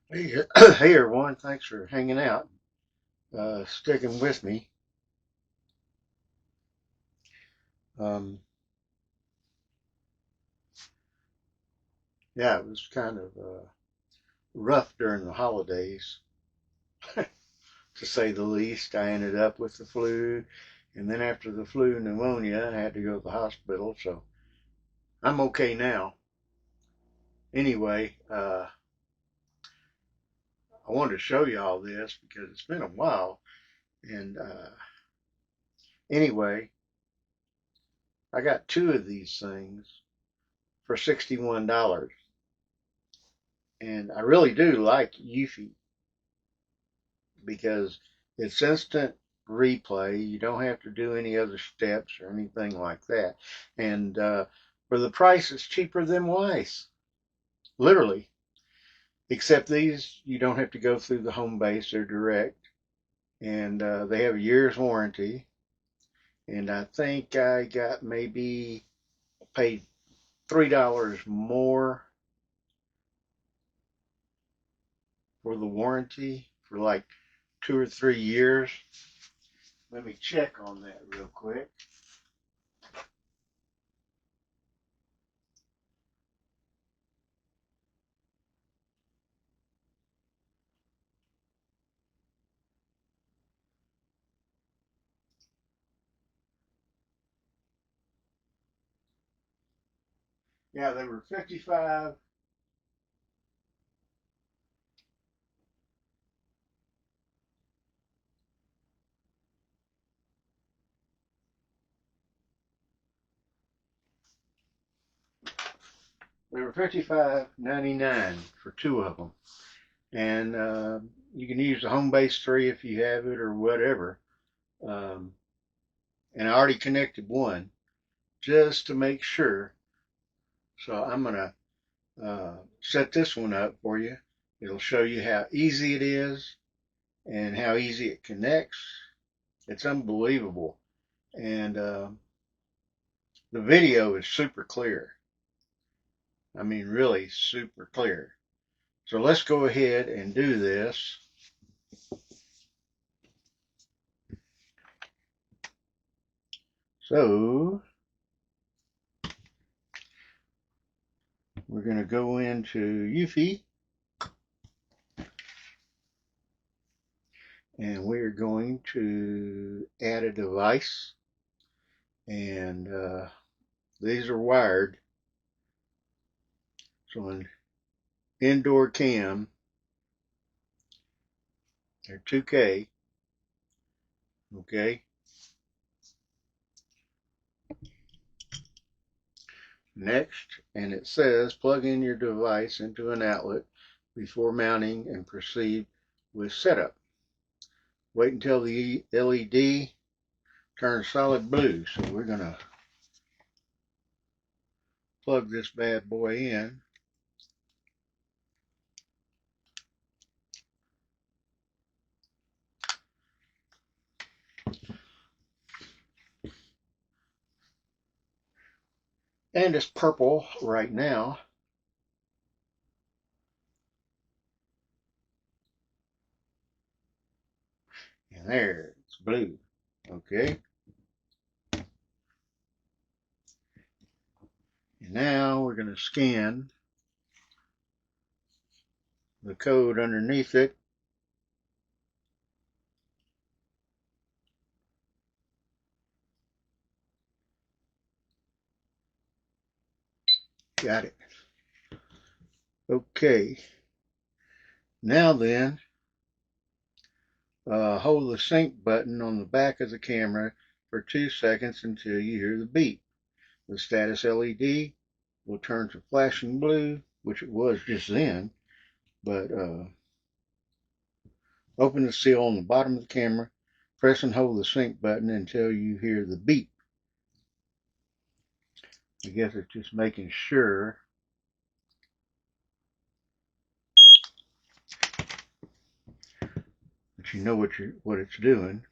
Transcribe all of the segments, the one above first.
Hey, hey everyone, thanks for hanging out, sticking with me. Um, yeah, it was kind of rough during the holidays, to say the least. I ended up with the flu, and then after the flu, pneumonia. I had to go to the hospital, so I'm okay now. Anyway, I wanted to show you all this because it's been a while. And anyway, I got two of these things for $61, and I really do like Eufy because it's instant replay. You don't have to do any other steps or anything like that. And for the price, it's cheaper than Weiss, literally. Except these, you don't have to go through the home base; they're direct, and they have a year's warranty. And I think I got maybe paid $3 more for the warranty for like 2 or 3 years. Let me check on that real quick. Yeah, they were 55. They were 55.99 for two of them, and you can use the home base 3 if you have it or whatever. Um, and I already connected one just to make sure. So I'm gonna set this one up for you. It'll show you how easy it is and how easy it connects. It's unbelievable, and the video is super clear. I mean, really super clear. So let's go ahead and do this. So we're going to go into Eufy, and we're going to add a device. And these are wired. So an indoor cam, they're 2K. Okay. Next, and it says plug in your device into an outlet before mounting and proceed with setup. Wait until the LED turns solid blue. So we're going to plug this bad boy in. And it's purple right now. And there, it's blue. Okay. And now we're going to scan the code underneath it. Got it. Okay. Now then, hold the sync button on the back of the camera for 2 seconds until you hear the beep. The status LED will turn to flashing blue, which it was just then, but open the seal on the bottom of the camera, press and hold the sync button until you hear the beep. I guess it's just making sure that you know what it's doing.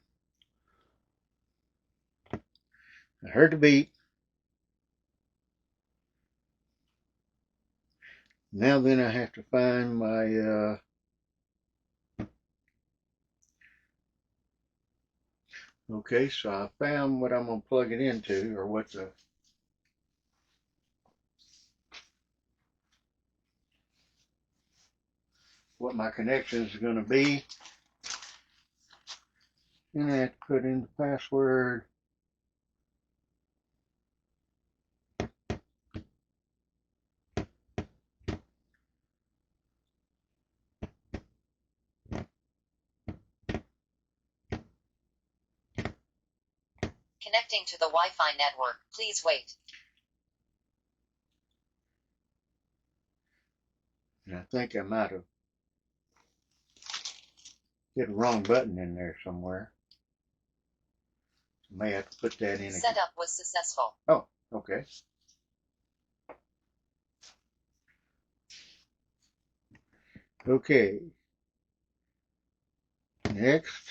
I heard the beep. Now then I have to find my Okay, so I found what I'm going to plug it into, or what my connection is going to be. And I have to put in the password. Connecting to the Wi-Fi network. Please wait. And I think I might have hit the wrong button in there somewhere. May have to put that in again. Setup was successful. Oh, okay. Okay. Next.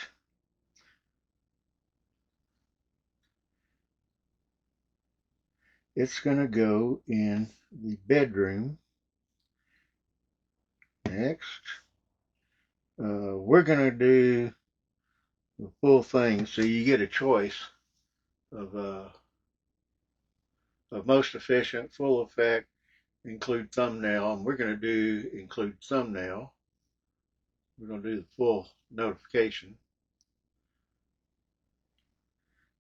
It's going to go in the bedroom. Next. We're going to do the full thing, so you get a choice of most efficient, full effect, include thumbnail, and we're going to do include thumbnail. We're going to do the full notification,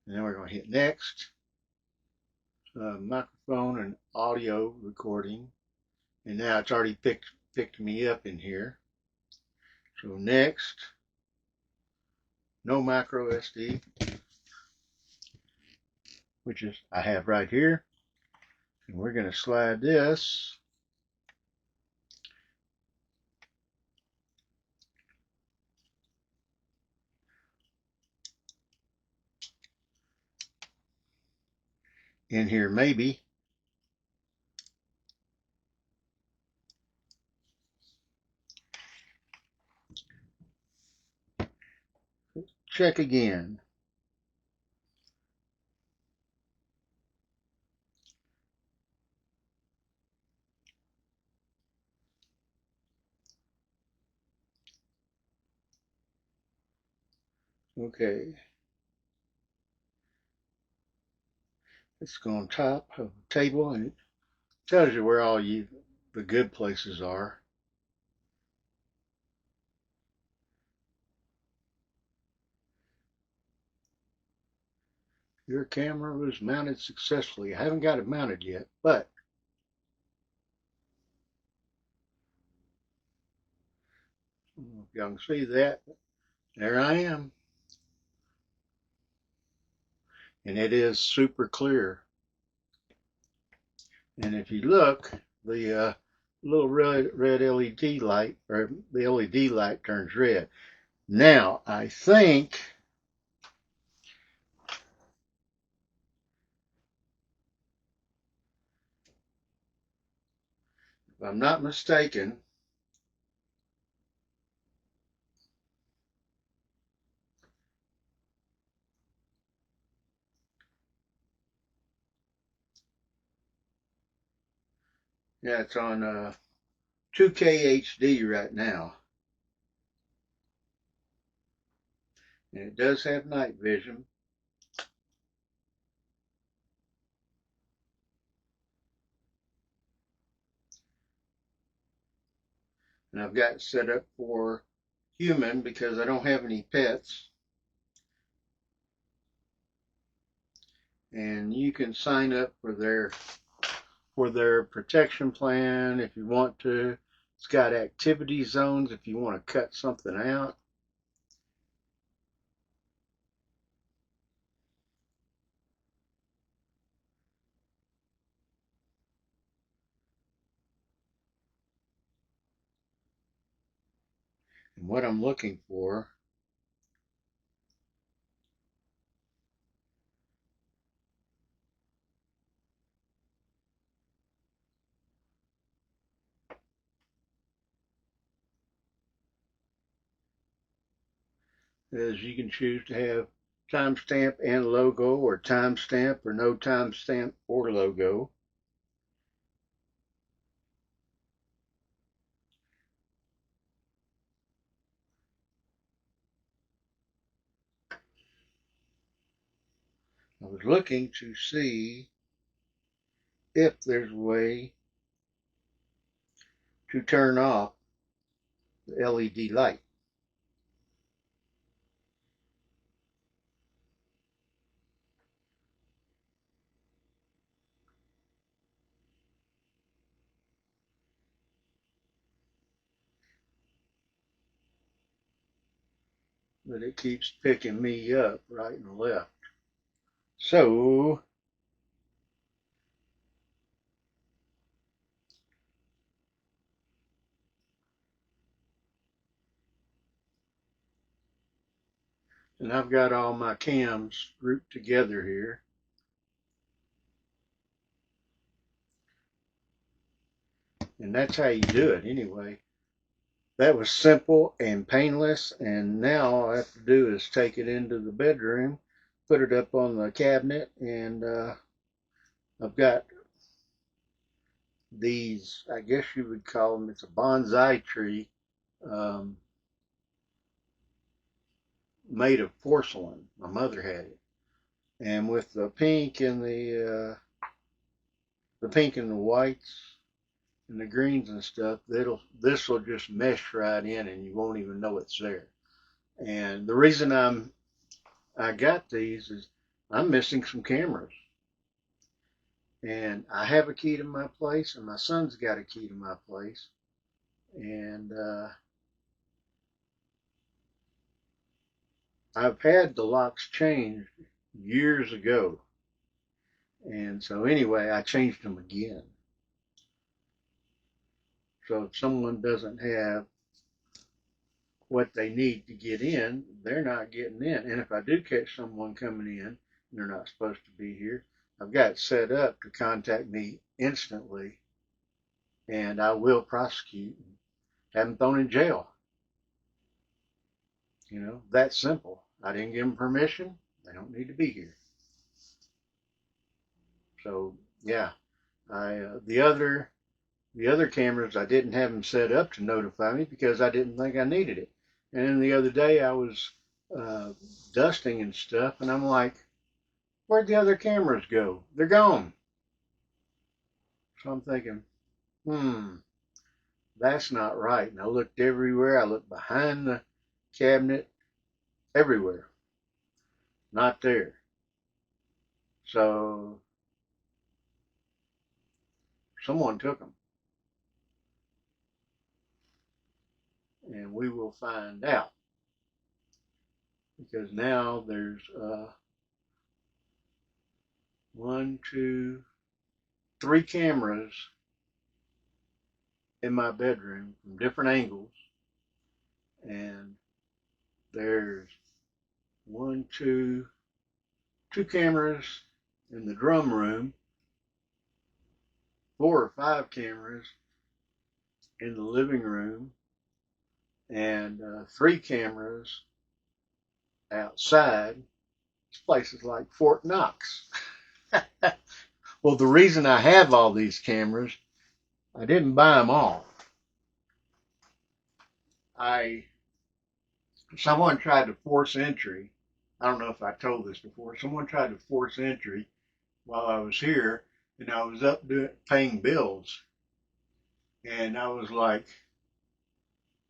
and then we're going to hit next. Microphone and audio recording, and now it's already picked me up in here. So next, no micro SD, which is I have right here, and we're going to slide this in here maybe. Check again. Okay. It's go on top of the table, and it tells you where all the good places are. Your camera was mounted successfully. I haven't got it mounted yet, but if y'all can see that, there I am. And it is super clear. And if you look, the little red LED light, or the LED light turns red. Now, I think, if I'm not mistaken, yeah, it's on 2K HD right now. And it does have night vision. And I've got it set up for human because I don't have any pets. And you can sign up for their protection plan if you want to. It's got activity zones if you want to cut something out. And what I'm looking for is you can choose to have timestamp and logo, or timestamp or no timestamp or logo. I was looking to see if there's a way to turn off the LED light. But it keeps picking me up right and left. So and I've got all my cams grouped together here. And that's how you do it anyway. That was simple and painless, and now all I have to do is take it into the bedroom, put it up on the cabinet, and I've got these, I guess you would call them, it's a bonsai tree um, made of porcelain. My mother had it. And with the pink and the pink and the whites and the greens and stuff, this will just mesh right in, and you won't even know it's there. And the reason I got these is I'm missing some cameras, and I have a key to my place, and my son's got a key to my place, and I've had the locks changed years ago, and so anyway, I changed them again. So if someone doesn't have what they need to get in, they're not getting in. And if I do catch someone coming in and they're not supposed to be here, I've got it set up to contact me instantly, and I will prosecute and have them thrown in jail. You know, that simple. I didn't give them permission. They don't need to be here. So yeah, I the other cameras I didn't have them set up to notify me because I didn't think I needed it. And then the other day I was uh, dusting and stuff, and I'm like, where'd the other cameras go? They're gone. So I'm thinking, that's not right. And I looked everywhere. I looked behind the cabinet, everywhere. Not there. So someone took them, and we will find out because now there's one, two, three cameras in my bedroom from different angles, and there's one, two cameras in the drum room, 4 or 5 cameras in the living room, and 3 cameras outside. This place is like Fort Knox. Well, the reason I have all these cameras, I didn't buy them all. I Someone tried to force entry. I don't know if I told this before. Someone tried to force entry while I was here, and I was up paying bills, and I was like,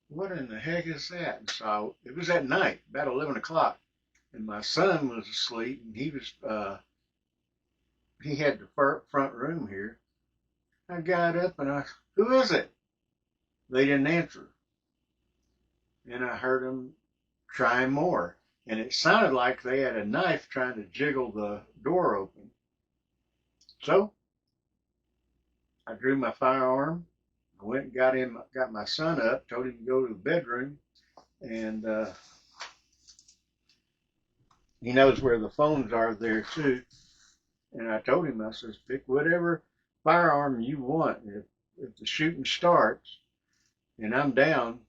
"What in the heck is that?" And so it was at night, about 11 o'clock, and my son was asleep, and he had the front room here. I got up and who is it? They didn't answer, and I heard them trying more, and it sounded like they had a knife trying to jiggle the door open. So I drew my firearm. I went and got my son up, told him to go to the bedroom, and he knows where the phones are there too. And I told him, I says, pick whatever firearm you want. If the shooting starts and I'm down,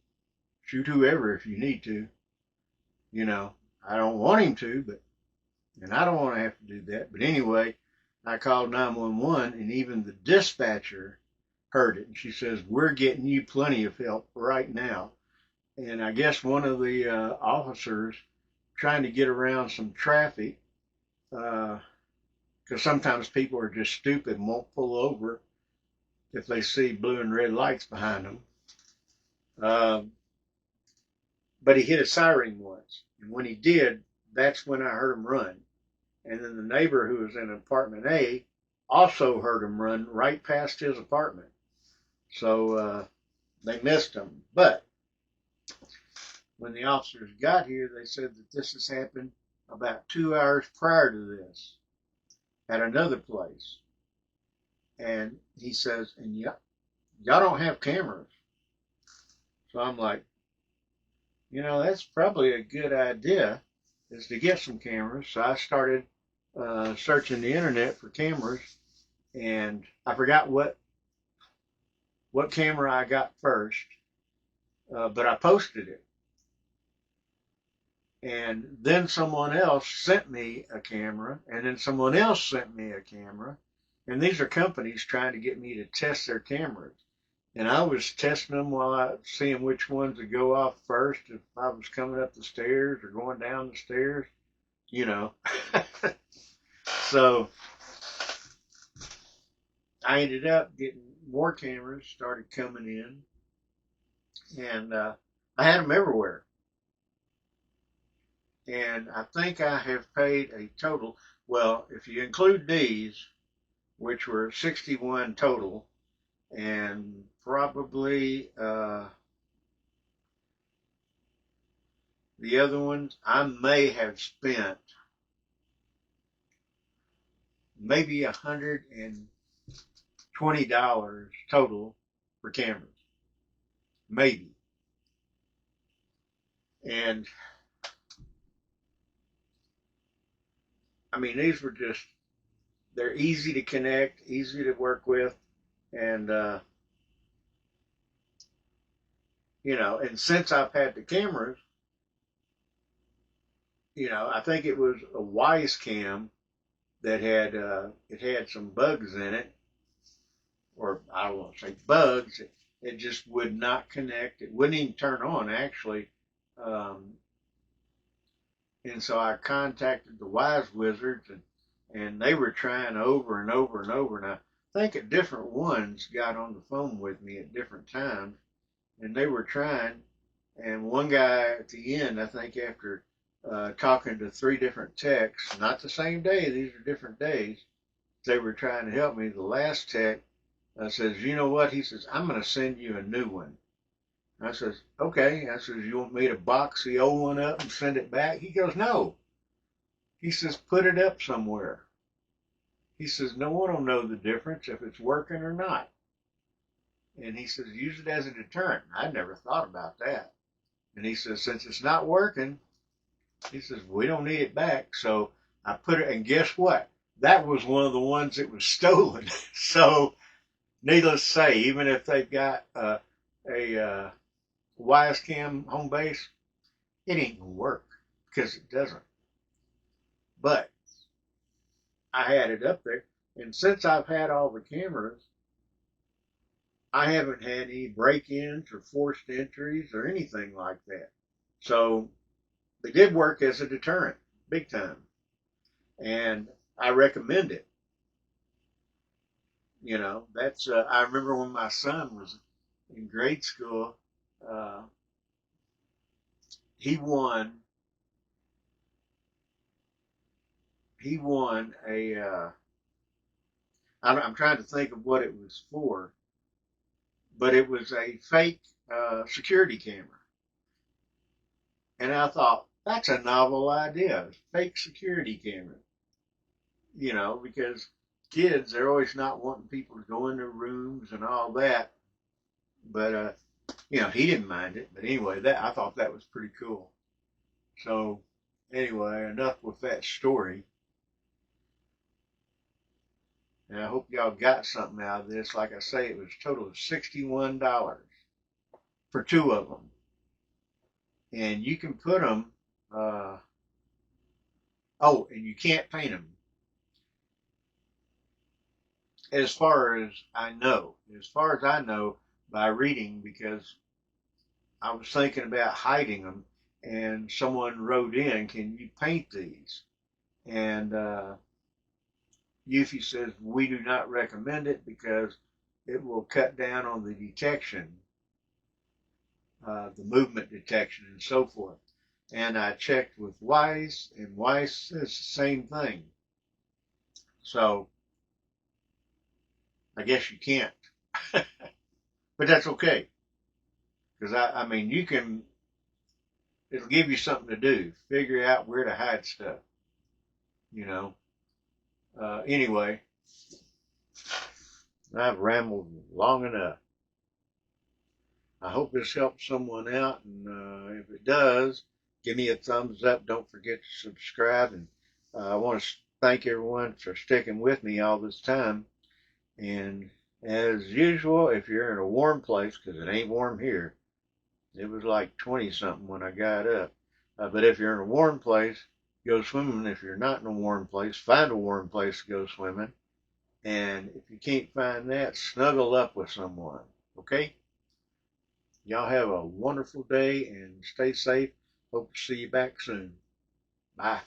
shoot whoever if you need to. You know, I don't want him to, and I don't want to have to do that. But anyway, I called 911, and even the dispatcher heard it. And she says, we're getting you plenty of help right now. And I guess one of the officers trying to get around some traffic because sometimes people are just stupid and won't pull over if they see blue and red lights behind them. Um, but he hit a siren once, and when he did, that's when I heard him run. And then the neighbor who was in apartment A also heard him run right past his apartment. So they missed him. But when the officers got here, they said that this has happened about 2 hours prior to this at another place. And he says, and y'all don't have cameras. So I'm like, that's probably a good idea, is to get some cameras. So I started searching the internet for cameras, and I forgot what camera I got first, but I posted it. And then someone else sent me a camera, and then someone else sent me a camera. And these are companies trying to get me to test their cameras. And I was testing them while I seeing which ones would go off first, if I was coming up the stairs or going down the stairs, you know. So I ended up getting more cameras, started coming in, and I had them everywhere. And I think I have paid a total, well, if you include these, which were 61 total, and probably the other ones, I may have spent maybe $120 total for cameras. Maybe. And I mean, these were just, they're easy to connect, easy to work with, and and since I've had the cameras, I think it was a Wise Cam that had it had some bugs in it, or I don't want to say bugs. It just would not connect. It wouldn't even turn on actually. Um, and so I contacted the Wise Wizards, and they were trying over and over and over. And I think different ones got on the phone with me at different times, and they were trying. And one guy at the end, I think after talking to 3 different techs, not the same day, these are different days, they were trying to help me. The last tech says, you know what? He says, I'm going to send you a new one. I says, okay. I says, you want me to box the old one up and send it back? He goes, no. He says, put it up somewhere. He says, no one will know the difference if it's working or not. And he says, use it as a deterrent. I never thought about that. And he says, since it's not working, he says, we don't need it back. So I put it, and guess what? That was one of the ones that was stolen. So needless to say, even if they've got a Wise Cam home base, it ain't gonna work because it doesn't. But I had it up there, and since I've had all the cameras, I haven't had any break-ins or forced entries or anything like that. So they did work as a deterrent, big time, and I recommend it. That's I remember when my son was in grade school, uh, he won a I'm trying to think of what it was for, but it was a fake security camera. And I thought, that's a novel idea, fake security camera. Because kids, they're always not wanting people to go in their rooms and all that. But, he didn't mind it. But anyway, I thought that was pretty cool. So, anyway, enough with that story. And I hope y'all got something out of this. Like I say, it was a total of $61 for 2 of them. And you can put them, and you can't paint them. As far as I know, by reading, because I was thinking about hiding them, and someone wrote in, can you paint these? And Eufy says we do not recommend it because it will cut down on the detection, the movement detection and so forth. And I checked with Weiss, and Weiss says the same thing. So I guess you can't, but that's okay. Because I mean, it'll give you something to do. Figure out where to hide stuff, you know. Anyway, I've rambled long enough. I hope this helps someone out, and if it does, give me a thumbs up. Don't forget to subscribe, and I want to thank everyone for sticking with me all this time. And as usual, if you're in a warm place, because it ain't warm here, it was like 20 something when I got up. But if you're in a warm place, go swimming. If you're not in a warm place, find a warm place to go swimming. And if you can't find that, snuggle up with someone. Okay? Y'all have a wonderful day and stay safe. Hope to see you back soon. Bye.